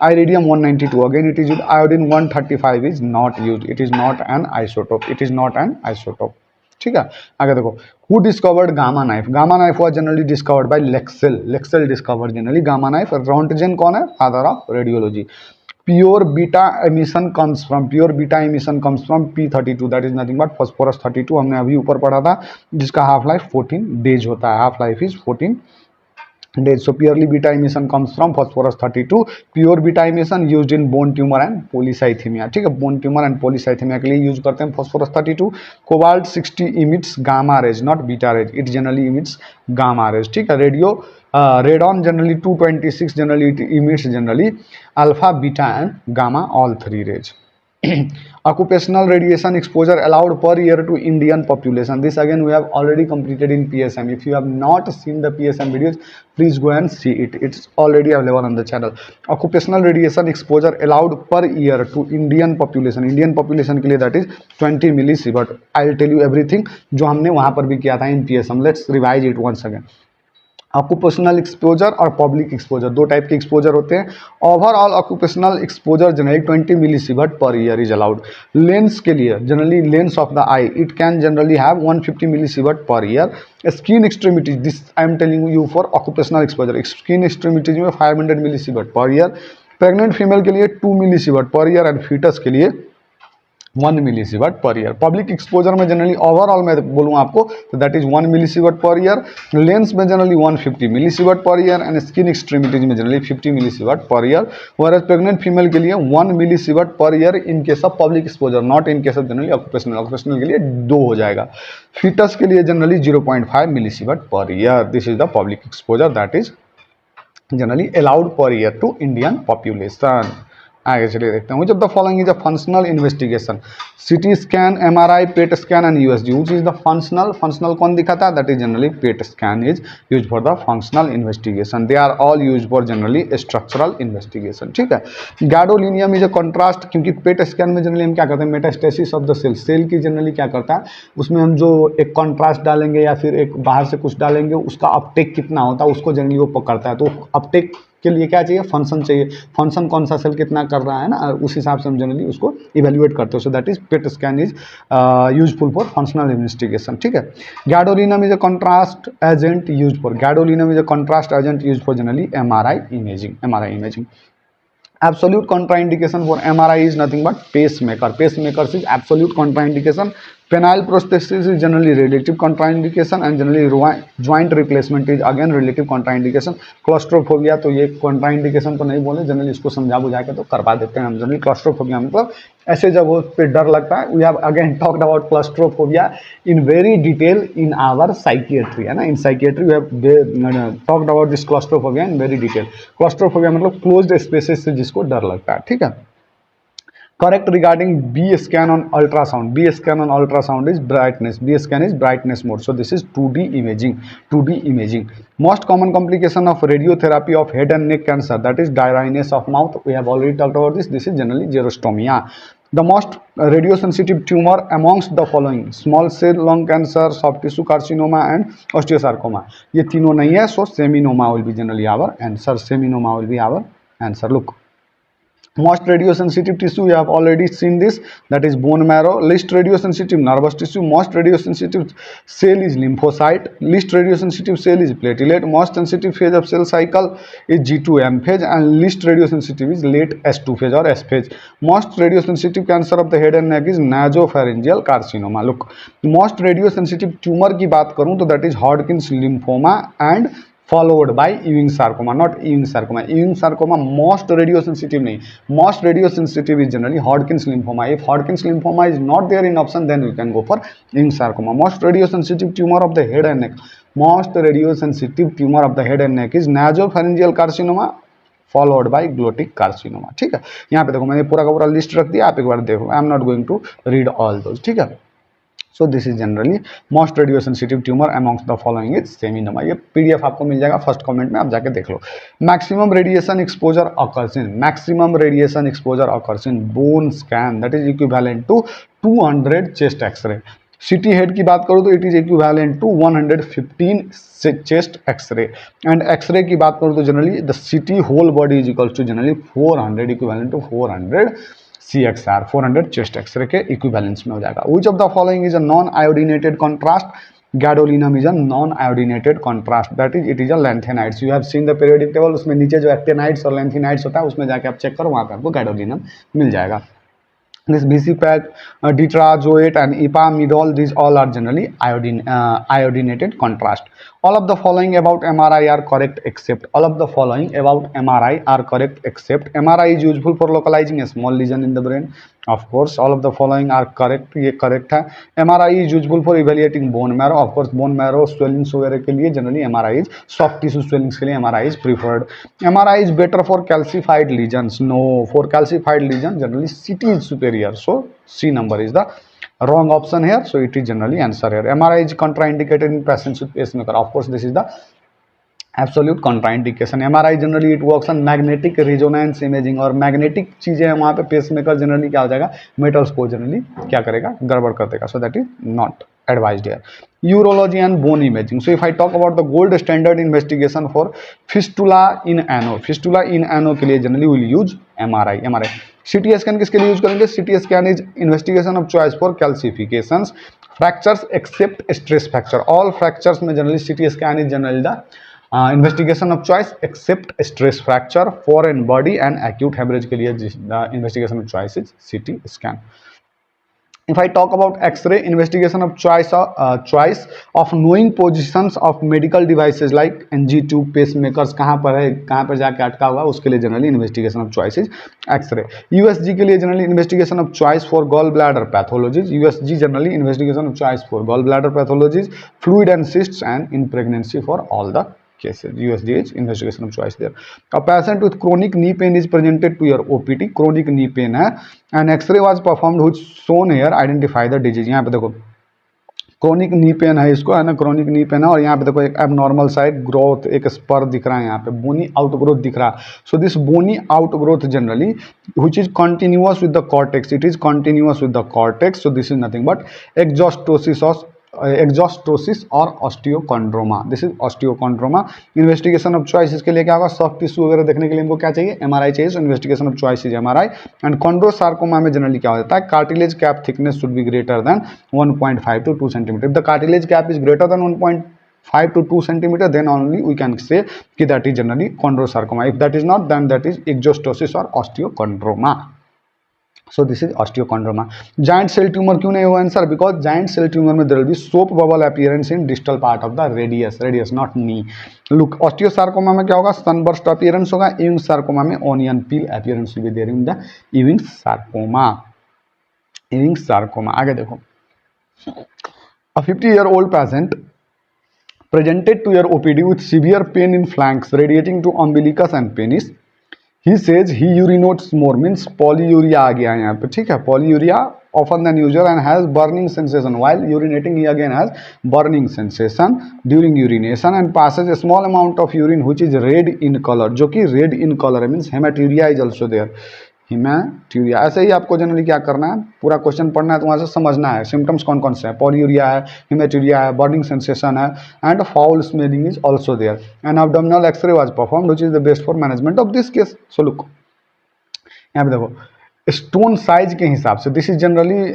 Iridium 192 again it is used. Iodine 135 is not used. It is not an isotope. It is not an isotope. ठीक है, आगे देखो। Who discovered gamma knife? Gamma knife was generally discovered by Lexell. Lexell discovered generally gamma knife. Roentgen कौन है? Father of radiology. Pure beta emission comes from P32 that is nothing but phosphorus 32 हमने अभी ऊपर पढ़ा था जिसका half life 14 days होता है। Half life is 14 days. So purely beta emission comes from phosphorus 32. Pure beta emission used in bone tumor and polycythemia. ठीक है, bone tumor and polycythemia के लिए यूज करते हैं phosphorus 32. Cobalt 60 emits gamma rays, not beta rays. It generally emits gamma rays. ठीक है, radio radon generally 226 generally it emits generally alpha, beta and gamma, all three rays. Occupational radiation exposure allowed per year to Indian population. This again we have already completed in PSM. If you have not seen the PSM videos, please go and see it. It's already available on the channel. Occupational radiation exposure allowed per year to Indian population. Indian population के लिए that is 20 millisievert. I'll tell you everything जो हमने वहाँ पर भी किया था in PSM. Let's revise it once again. Occupational exposure और पब्लिक एक्सपोजर, दो टाइप के एक्सपोजर होते हैं। Overall occupational exposure generally 20 millisievert per year is allowed. Lens के लिए generally lens of the I it can generally have 150 millisievert per year. Skin extremities this I am telling you for occupational exposure. Skin extremities में 500 millisievert per year. Pregnant female के लिए 2 millisievert per year and foetus के लिए 1 millisievert per year. Public exposure में generally overall मैं बोलूँ आपको तो that is 1 millisievert per year. Lens में generally 150 millisievert per year and skin extremities में जनरली 50 मिलीसीवर्ट पर ईयर। वह प्रेग्नेंट फीमेल के लिए 1 millisievert per year in case of public exposure, not in case of generally occupational. Occupational के लिए 2 हो जाएगा। Foetus के लिए generally 0.5 millisievert per year. This is the public exposure that is generally allowed per year to Indian population. आगे चलिए देखते हैं। Which of the following is a functional investigation? CT scan, MRI, PET scan and USG. Which is the functional? Functional कौन दिखाता है? That is generally PET scan is use for the functional investigation. They are all use for generally structural investigation. ठीक है। Gadolinium is a contrast, क्योंकि PET scan में generally हम क्या करते हैं? Metastasis of the cell, cell की generally क्या करता है उसमें हम जो एक कॉन्ट्रास्ट डालेंगे या फिर एक बाहर से कुछ डालेंगे उसका अपटेक कितना होता है उसको जनरली वो पकड़ता है। तो अपटेक के लिए क्या चाहिए? फंक्शन चाहिए। फंक्शन कौन सा सेल कितना कर रहा है ना, उस हिसाब से हम जनरली उसको इवेल्युएट करते हैं। So that is PET scan is useful for functional investigation. ठीक है। Gadolinium is a contrast agent use for, gadolinium is a contrast agent use for generally MRI imaging. MRI imaging. Absolute contraindication for MRI is nothing but pacemaker. Pacemakers is absolute contraindication. Penile prosthesis is generally relative contraindication and generally joint replacement is again relative contraindication. Claustrophobia तो ये contraindication तो नहीं बोले, generally इसको समझा बुझा के तो करवा देते हैं हम। जनरली क्लॉस्ट्रोफोबिया मतलब ऐसे जब वो पे डर लगता है। We have again talked about claustrophobia in very detail in our psychiatry, है ना। In psychiatry we have talked about this claustrophobia in very detail. Claustrophobia मतलब क्लोज्ड स्पेसेस से जिसको डर लगता है। ठीक है। Correct regarding B scan on ultrasound. B scan on ultrasound is brightness. B scan is brightness mode. So this is 2D imaging. 2D imaging. Most common complication of radiotherapy of head and neck cancer, that is dryness of mouth. We have already talked about this. This is generally xerostomia. The most radiosensitive tumor amongst the following: small cell lung cancer, soft tissue carcinoma and osteosarcoma. ये तीनों नहीं है, so seminoma will be generally our answer. Seminoma will be our answer. Look. Most radiosensitive tissue, we have already seen this, that is bone marrow. Least radiosensitive nervous tissue. Most radiosensitive cell is lymphocyte. Least radiosensitive cell is platelet. Most sensitive phase of cell cycle is G2M phase and least radiosensitive is late S2 phase or S phase. Most radiosensitive cancer of the head and neck is nasopharyngeal carcinoma. Look, most radiosensitive tumor की बात करूँ तो that is Hodgkin's lymphoma and followed by Ewing sarcoma, not Ewing sarcoma. Ewing sarcoma most radiosensitive नहीं, most radiosensitive is generally Hodgkin's lymphoma. If Hodgkin's lymphoma is not there in option, then we can go for Ewing sarcoma. Most radiosensitive tumor of the head and neck, most radiosensitive tumor of the head and neck is nasopharyngeal carcinoma followed by glottic carcinoma. ठीक है, यहाँ पे देखो मैंने पूरा का पूरा list रख दिया, आप एक बार देखो, I am not going to read all those. ठीक है, so this is generally most radio sensitive tumour amongst the following is seminoma. ये पीडीएफ आपको मिल जाएगा फर्स्ट कमेंट में, आप जाके देख लो। Maximum radiation exposure occurs in, maximum radiation exposure occurs in bone scan that is equivalent to 200 chest x-ray. CT head की बात करूँ तो it is equivalent to 115 chest x ray, and x-ray की बात करूँ तो generally the CT whole body is equals to generally 400 equivalent to 400 CXR, 400 chest x-ray के equivalence में हो जाएगा। Which of the following is a non iodinated contrast? Gadolinium is a non iodinated contrast, that is it is a lanthanides. You have seen the periodic table, उसमें नीचे जो एक्टेनाइड्स और lanthanides होता है उसमें जाके आप चेक करो, वहाँ पे आपको गैडोलिनम मिल जाएगा। This BC-PAC, Ditrazoate and Ipamidol, these all are generally iodinated contrast. All of the following about MRI are correct except, all of the following about MRI are correct except MRI is useful for localizing a small lesion in the brain. Of course, all of the following are correct, ये correct है। MRI is useful for evaluating bone marrow. Of course, bone marrow swellings वगैरह के लिए generally MRI is, soft tissue swellings के लिए MRI is preferred. MRI is better for calcified lesions. No, for calcified lesions generally CT is superior. So C number is the wrong option here. So it is generally answer here. MRI is contraindicated in patients with pacemaker. Of course, this is the absolute contraindication. MRI generally it works on magnetic resonance imaging, और magnetic चीजें हैं वहाँ पे pacemaker generally क्या हो जाएगा, metals को generally क्या करेगा, गड़बड़ कर देगा। सो that is not advised here. Urology and bone imaging. So if I talk about the gold standard investigation for fistula in ano, fistula in ano के लिए generally will use MRI. CT scan किसके लिए use करेंगे? CT scan is investigation of choice for calcifications, fractures except stress fracture. All fractures में generally CT scan is generally the investigation of choice except stress fracture, foreign body and acute hemorrhage के लिए the investigation of choice is CT scan. If I talk about X-ray, investigation of choice of knowing positions of medical devices like NG2 pacemakers कहाँ पर है, कहाँ पर जाके अटका हुआ, उसके लिए generally investigation of choice is X ray. USG के लिए generally investigation of choice for gall bladder pathologies, USG generally investigation of choice for gall bladder pathologies, fluid and cysts and in pregnancy for all the cases. USG is investigation of choice there. A patient with chronic knee pain is presented to your OPD. chronic knee pain है, and X-ray was performed which shown here identify the disease. यहाँ पे देखो chronic knee pain है, इसको है ना, chronic knee pain है, और यहाँ पे देखो एक एबनॉर्मल साइड ग्रोथ, एक स्पर दिख रहा है, यहाँ पे बोनी आउटग्रोथ दिख रहा है। So this bony outgrowth generally which is continuous with the cortex, it is continuous with the cortex. So this is nothing but exostosis और osteochondroma, this is osteochondroma. Investigation of choice इसके लिए क्या होगा, soft tissue वगैरह देखने के लिए हमको क्या चाहिए, एमआरआई चाहिए। So investigation of choice is MRI. And chondrosarcoma में जनरली क्या होता है, cartilage cap thickness should be greater than 1.5 to 2 centimetre. If the cartilage cap is greater than 1.5 to 2 centimeter, then only we can say कि that is generally chondrosarcoma. If that is not, then that is exostosis or osteochondroma. So this is osteochondroma. Giant cell tumor क्यों नहीं हुआ answer? Because giant cell tumor में there will be soap bubble appearance in distal part of the radius not knee. Look, osteosarcoma में क्या होगा, sunburst appearance होगा। Ewing sarcoma में onion peel appearance will be there in the Ewing sarcoma. Ewing sarcoma आगे देखो, a 50-year-old patient presented to your OPD with severe pain in flanks radiating to umbilicus and penis. He says he urinates more, means polyuria आ गया है यहाँ पे, ठीक है, polyuria often than usual and has burning sensation while urinating. He again has burning sensation during urination and passes a small amount of urine which is red in color, जो कि red in color means hematuria is also there. हिमैट्यूरिया, ऐसे ही आपको generally क्या करना है, पूरा question पढ़ना है तो वहाँ से समझना है सिम्टम्स कौन कौन से हैं। पॉलीयूरिया है, हिमैट्यूरिया है, बर्निंग सेंसेशन है, and foul smelling is also there. And abdominal x-ray was performed which is the best for management of this case. So look यहाँ पे देखो, स्टोन साइज के हिसाब से दिस इज जनरली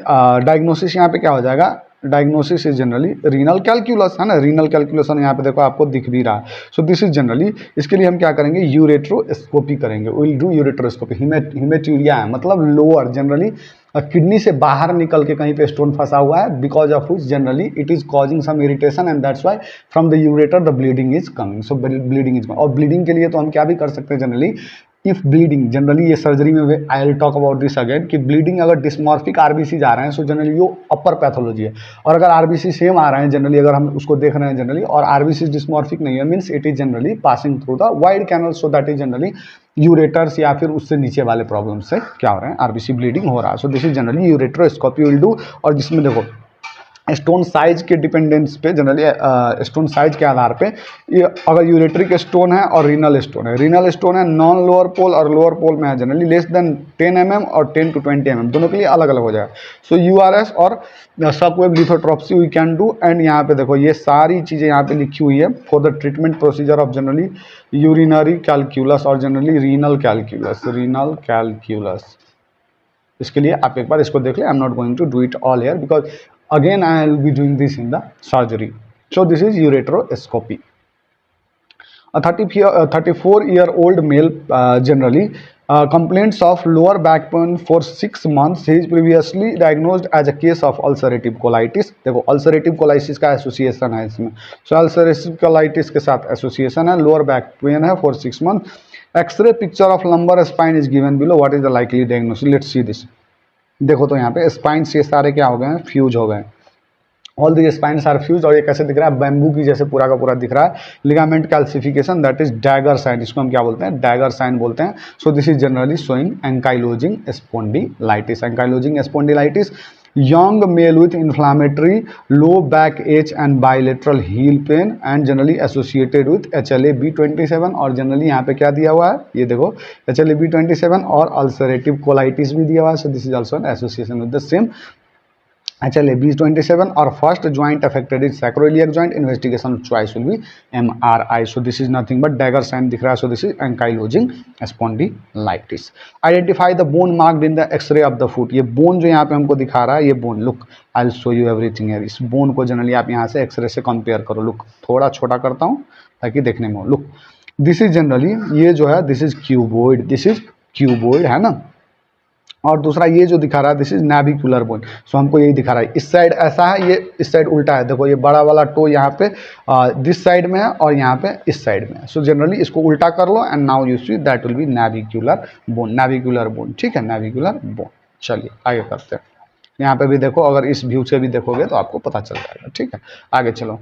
डायग्नोसिस, यहाँ पे क्या हो जाएगा, diagnosis is generally renal calculus, है ना, रीनल कैलकुलेशन यहाँ पे देखो आपको दिख भी रहा है। सो दिस इज जनरली, इसके लिए हम क्या करेंगे, यूरेट्रोस्कोपी करेंगे, विल डू यूरेट्रोस्कोपी। हिमेट्यूरिया है मतलब लोअर, जनरली किडनी से बाहर निकल के कहीं पे स्टोन फंसा हुआ है, because of which generally it is causing some irritation and that's why from the ureter the bleeding is coming. So bleeding is coming. और ब्लीडिंग के लिए तो हम क्या भी कर सकते हैं जनरली, इफ ब्लीडिंग, जनरली ये सर्जरी में I will talk about this again, कि ब्लीडिंग अगर डिस्मॉर्फिक आरबीसी जा रहे हैं सो जनरली वो अपर पैथोलॉजी है, और अगर आरबीसी सेम आ रहे हैं जनरली, अगर हम उसको देख रहे हैं जनरली और आरबीसी डिस्मॉर्फिक नहीं है, means it is generally passing through the wide canal, so that is generally ureters या फिर उससे नीचे वाले प्रॉब्लम से क्या हो रहे हैं, आरबीसी ब्लीडिंग हो रहा है। So this is generally ureteroscopy will do, और जिसमें देखो स्टोन साइज के डिपेंडेंस पे जनरली स्टोन साइज के आधार पे ये अगर यूरेट्रिक स्टोन है और रीनल स्टोन है, रीनल स्टोन है नॉन लोअर पोल और लोअर पोल में है जनरली लेस देन 10 mm और 10 to 20 mm, दोनों के लिए अलग अलग हो जाएगा। सो यूआरएस और shockwave lithotripsy we can do, and यहाँ पे देखो ये सारी चीज़ें यहाँ पे लिखी हुई है for the treatment procedure of generally urinary calculus और जनरली रीनल कैलक्यूलस। इसके लिए आप एक बार इसको देख लें, I am not going to do it all here because again I will be doing this in the surgery. So this is ureteroscopy. A 34-year-old male generally complaints of lower back pain for 6 months. He is previously diagnosed as a case of ulcerative colitis. देखो ulcerative colitis का association है इसमें, so ulcerative colitis के साथ association है, lower back pain है for 6 months. X-ray picture of lumbar spine is given below. What is the likely diagnosis? Let's see this. देखो तो यहाँ पे स्पाइन्स ये सारे क्या हो गए हैं, फ्यूज हो गए। All the spines are fuse, और ये कैसे दिख रहा है, बैम्बू की जैसे पूरा का पूरा दिख रहा है। Ligament calcification, that is dagger sign, इसको हम क्या बोलते हैं, डैगर साइन बोलते हैं। So this is generally showing ankylosing spondylitis. Ankylosing spondylitis, young male with inflammatory low back ache and bilateral heel pain and generally associated with HLA-B27, और generally यहाँ पे क्या दिया हुआ है, ये देखो HLA-B27 और अल्सरेटिव कोलाइटिस भी दिया हुआ है। So this is also an association with the same HLA-B27, और first joint affected is sacroiliac joint. Investigation choice will be MRI. So this is nothing but dagger sign दिख रहा है. So this is ankylosing spondylitis. Identify the bone marked in the X-ray of the foot. ये bone जो यहाँ पे हमको दिखा रहा है, ये bone, look, I'll show you everything here. इस bone को जनरली आप यहाँ से X-ray से कंपेयर करो. Look, थोड़ा छोटा करता हूँ ताकि देखने में हो. Look, this is generally, ये जो है this is cuboid. This is cuboid है ना, और दूसरा ये जो दिखा रहा है दिस इज नेविकुलर बोन। सो हमको यही दिखा रहा है, इस साइड ऐसा है, ये इस साइड उल्टा है। देखो ये बड़ा वाला टो यहाँ पे दिस साइड में है और यहाँ पे इस साइड में है। सो जनरली इसको उल्टा कर लो and now you see that will be navicular bone. Navicular bone, ठीक है, नेविकुलर बोन। चलिए आगे करते हैं। यहाँ पे भी देखो, अगर इस व्यू से भी देखोगे तो आपको पता चल जाएगा, ठीक है। आगे चलो।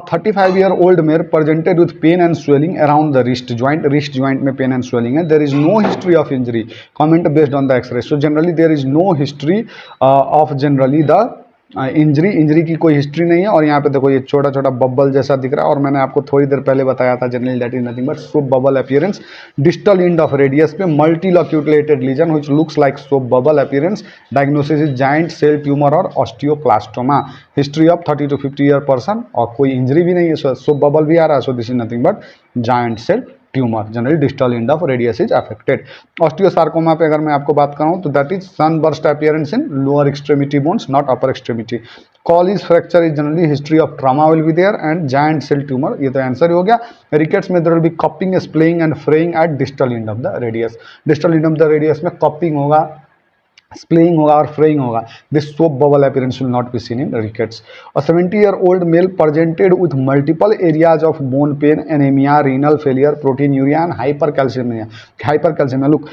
35-year-old male presented with pain and swelling around the wrist joint में pain and swelling है। There is no history of injury. Comment based on the X-ray. So generally there is no history of generally the injury की कोई history नहीं है। और यहाँ पे देखो ये छोटा छोटा बबल जैसा दिख रहा है, और मैंने आपको थोड़ी देर पहले बताया था generally that is nothing but soap bubble appearance. Distal end of radius पे multiloculated lesion which looks like soap bubble appearance. Diagnosis is giant cell tumour और osteoblastoma. History of 30 to 50 year person, और कोई injury भी नहीं है, soap bubble भी आ रहा है। So this is nothing but giant cell tumour, generally distal end of radius is affected. Osteosarcoma पे अगर मैं आपको बात करूं तो that is sunburst appearance in lower extremity bones, not upper extremity. Colles fracture is generally history of trauma will be there and giant cell tumour, ये तो answer हो गया। रिकेट्स में there will be cupping, splaying and fraying at distal end of the radius. Distal end of the radius में cupping होगा, स्प्लेइंग होगा और फ्रेइंग होगा। This soap bubble appearance will not be seen in rickets. A 70-year-old male presented with multiple areas of bone pain, anemia, renal failure, proteinuria and hypercalcemia. Hypercalcemia, look,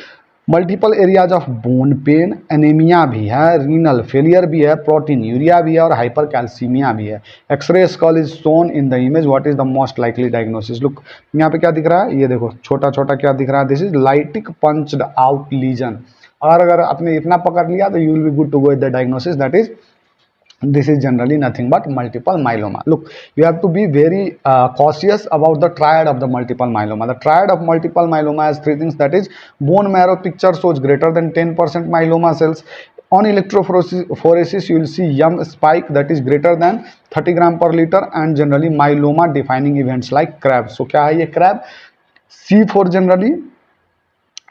multiple areas of bone pen, anaemia भी है, renal failure भी है, proteinuria भी है और hypercalcaemia भी है। X-ray skull is shown in the image. What is the most likely diagnosis? Look, यहाँ पे क्या दिख रहा है, ये देखो छोटा छोटा क्या दिख रहा है, this is lytic punched out lesion. और अगर आपने इतना पकड़ लिया तो you will be good to go with the diagnosis, that is this is generally nothing but multiple myeloma. Look, you have to be very cautious about the triad of the multiple myeloma. The triad of multiple myeloma has three things, that is bone marrow picture shows greater than 10% myeloma cells. On electrophoresis you will see YUM spike that is greater than 30 gram per liter and generally myeloma defining events like CRAB. So क्या है ये CRAB? C4 generally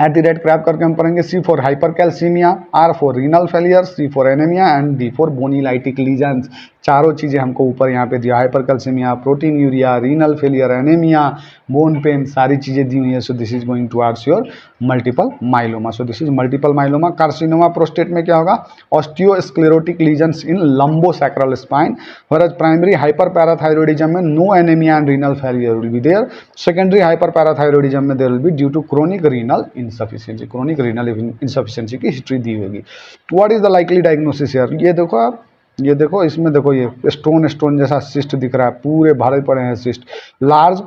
@ crab करके हम पढ़ेंगे। C for hypercalcemia, R for renal failure, C for anemia and D for bonylytic lesions। चारों चीज़ें हमको ऊपर यहाँ पे दिया, hypercalcaemia, protein urea, renal failure, anaemia, bone pen, सारी चीज़ें दी हुई है। So this is going towards your multiple myeloma. So this is multiple myeloma. Carcinoma prostate में क्या होगा, ऑस्टियोस्क्लेरोटिक लीजन्स इन lumbosacral spine, whereas primary hyperparathyroidism में no anemia and renal failure will be there. Secondary hyperparathyroidism में there will be due to chronic renal insufficiency, chronic renal insufficiency की history दी होगी। What is the likely diagnosis here? ये देखो आप, ये देखो, इसमें देखो, ये स्टोन स्टोन जैसा सिस्ट दिख रहा है, पूरे भरे पड़े हैं cyst. Large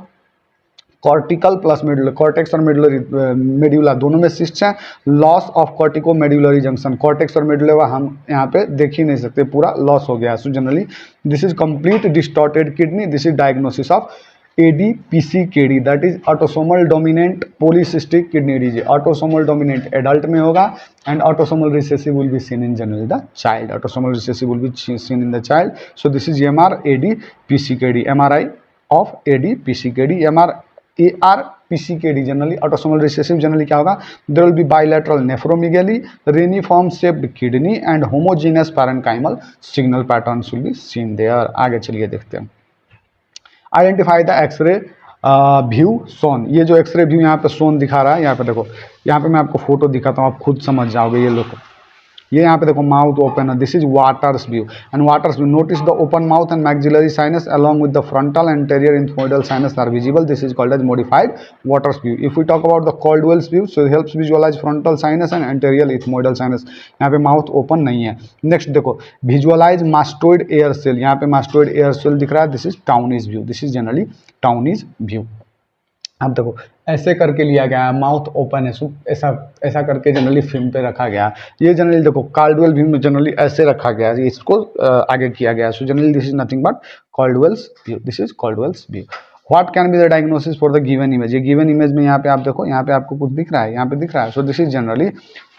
cortical plus medullary, cortex और मेडुलरी मेड्यूला दोनों में सिस्ट हैं। Loss of cortico medullary junction, cortex और मेडुला हम यहाँ पे देख ही नहीं सकते, पूरा लॉस हो गया। So generally this is complete distorted kidney. This is diagnosis of ADPCKD, that is autosomal dominant polycystic kidney disease. Autosomal dominant adult में होगा and autosomal recessive will be seen in generally the child. Autosomal recessive will be seen in the child. So this is MR-ADPCKD, MRI of ADPCKD, ARPCKD generally autosomal recessive. जनरली क्या होगा, there will be bilateral nephromegaly, reniform shaped kidney and homogeneous parenchymal signal patterns will be seen there. आगे चलिए देखते हैं। Identify the x-ray view shown. ये जो x ray view यहाँ पे सोन दिखा रहा है, यहाँ पे देखो, यहाँ पे मैं आपको फोटो दिखाता हूँ, आप खुद समझ जाओगे। ये लोग, ये यहाँ पे देखो, माउथ ओपन है, this is Waters view and Waters view. Notice the open mouth and maxillary sinus along with the frontal and anterior ethmoidal sinus are visible. This is called as modified Waters view. If we talk about the Caldwell's view, so helps visualise frontal sinus and anterior ethmoidal sinus. यहाँ पे mouth open नहीं है। Next देखो, visualise mastoid air cell, यहाँ पे mastoid air cell दिख रहा है, this is टाउनीज view, this is generally टाउनीज view. अब देखो, ऐसे करके लिया गया है, माउथ ओपन है, ऐसा ऐसा करके जनरली फिल्म पे रखा गया। ये जनरली देखो, कार्डवेल व्यू में जनरली ऐसे रखा गया है, इसको आगे किया गया। So generally this is nothing but Caldwell's view, this is Caldwell's view. What can be the diagnosis for the given image. ये गिवन इमेज में यहाँ पे आप देखो, यहाँ पे आपको कुछ दिख रहा है, यहाँ पे दिख रहा है। So this is generally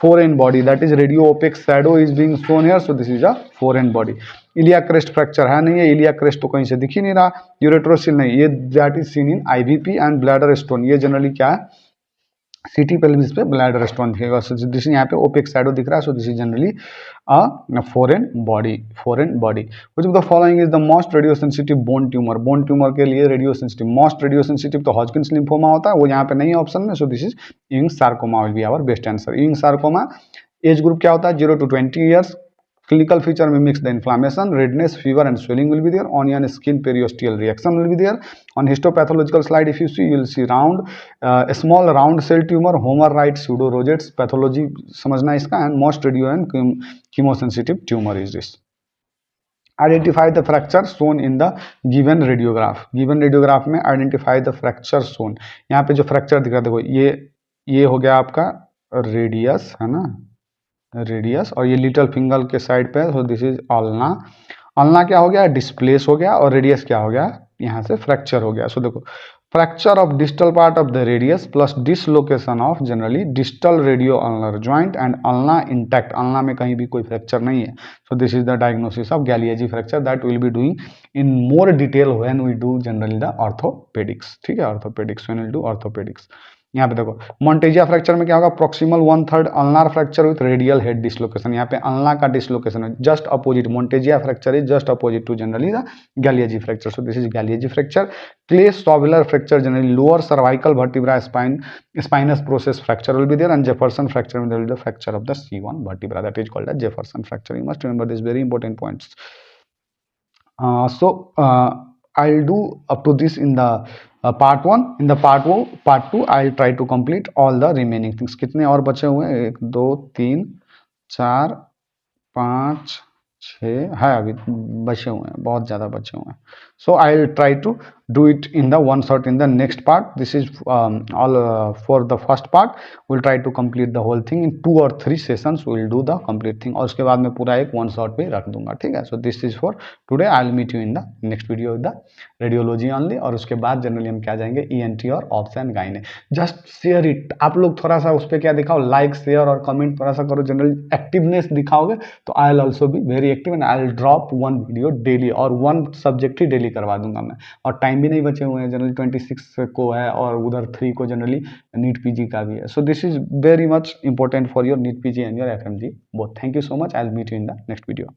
foreign body, that is radio opaque shadow is being shown here. So this is a foreign body. Iliac crest fracture है नहीं है, इलिया क्रेस्ट तो कहीं से दिख ही नहीं रहा। यूरेट्रोसिल नहीं, ये that is seen in IVP and bladder stone. ये जनरली क्या है, सिटी पेल्विस पे ब्लैडर स्टोन दिखेगा। सो दिस यहाँ पे ओपेक शैडो दिख रहा है। So this is generally a foreign body, foreign body. Which of the following is the most radio sensitive bone tumour. Bone tumour के लिए radio sensitive, most radio sensitive तो हॉजकिंस lymphoma होता है, वो यहाँ पे नहीं है ऑप्शन में। So this is Ewing sarcoma will be our best answer. Ewing sarcoma age group क्या होता है, 0 to 20 years. Clinical feature mimics the inflammation, redness, fever and swelling will be there. Onion skin periosteal reaction will be there. On histopathological slide, if you see, you will see round, a small round cell tumor, Homer Wright pseudo-rosettes pathology समझना इसका, and most radio and chemosensitive tumor is this. Identify the fracture shown in the given radiograph. Given radiograph में identify the fracture shown. यहाँ पे जो fracture दिख रहा है, देखो, ये हो गया आपका रेडियस, है ना, रेडियस, और ये लिटिल फिंगर के साइड पे है। So this is ulna. Ulna क्या हो गया, डिस्प्लेस हो गया, और रेडियस क्या हो गया, यहाँ से फ्रैक्चर हो गया। सो देखो, fracture of distal part of the radius plus dislocation of generally distal radio ulnar joint and ulna intact. Ulna में कहीं भी कोई फ्रैक्चर नहीं है। So this is the diagnosis of Galeazzi fracture that will be doing in more detail when we do generally the orthopaedics. ठीक है, orthopaedics, when we do orthopaedics. यहाँ पे देखो, मोन्टेजिया फ्रैक्चर में क्या होगा, proximal 1/3 ulnar fracture with radial head dislocation. यहाँ पे अल्ना का डिसलोकेशन है, just opposite. Monteggia fracture is just opposite to generally the Galeazzi fracture. So this is Galeazzi fracture. Clay shoveler fracture generally lower cervical vertebra spinous process fracture will be there, and Jefferson fracture में there will be the fracture of the C1 vertebra, that is called as Jefferson fracture. You must remember this very important points. I'll do up to this in the part 1. In the part 2 I'll try to complete all the remaining things. कितने और बचे हुए हैं, 1 2 3 4 5 6 है, अभी बचे हुए हैं, बहुत ज़्यादा बचे हुए हैं. So I'll try to do it in the one shot in the next part. This is all for the first part. We'll try to complete the whole thing in 2 or 3 sessions. We'll do the complete thing. और उसके बाद मैं पूरा एक one shot पे रख दूंगा, ठीक है. So this is for today. I'll meet you in the next video with the radiology only. और उसके बाद जनरली हम क्या जाएंगे, ENT और ops and gynae. Just share it. आप लोग थोड़ा सा उस पर क्या दिखाओ, लाइक शेयर और कमेंट थोड़ा सा करो. जनरल एक्टिवनेस दिखाओगे तो I will also be very active and I will drop 1 video daily, और 1 सब्जेक्ट ही डेली करवा दूंगा मैं. और टाइम भी नहीं बचे हुए हैं, जनरली 26 को है और उधर 3 को जनरली नीट पीजी का भी है. So this is very much important for your NEET PG and your FMG both. Thank you so much. I will meet you in the next video.